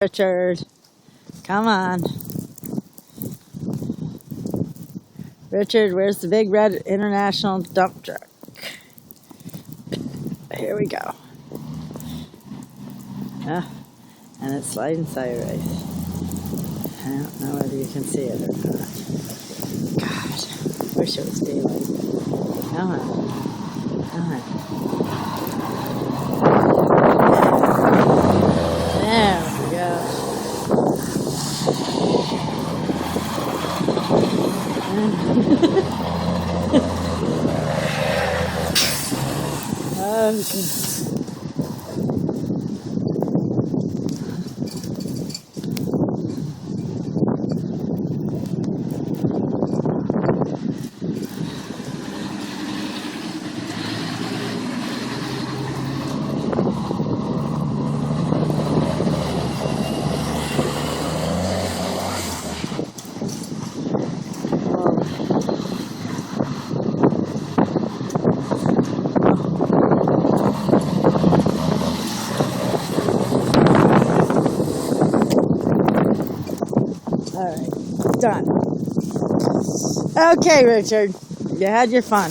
Richard, come on. Richard, where's the big red international dump truck? Here we go. And it's sliding sideways. I don't know whether you can see it or not. God, wish it was daylight. Come on. Come on. There we go. Okay. All right, done. Okay, Richard, you had your fun.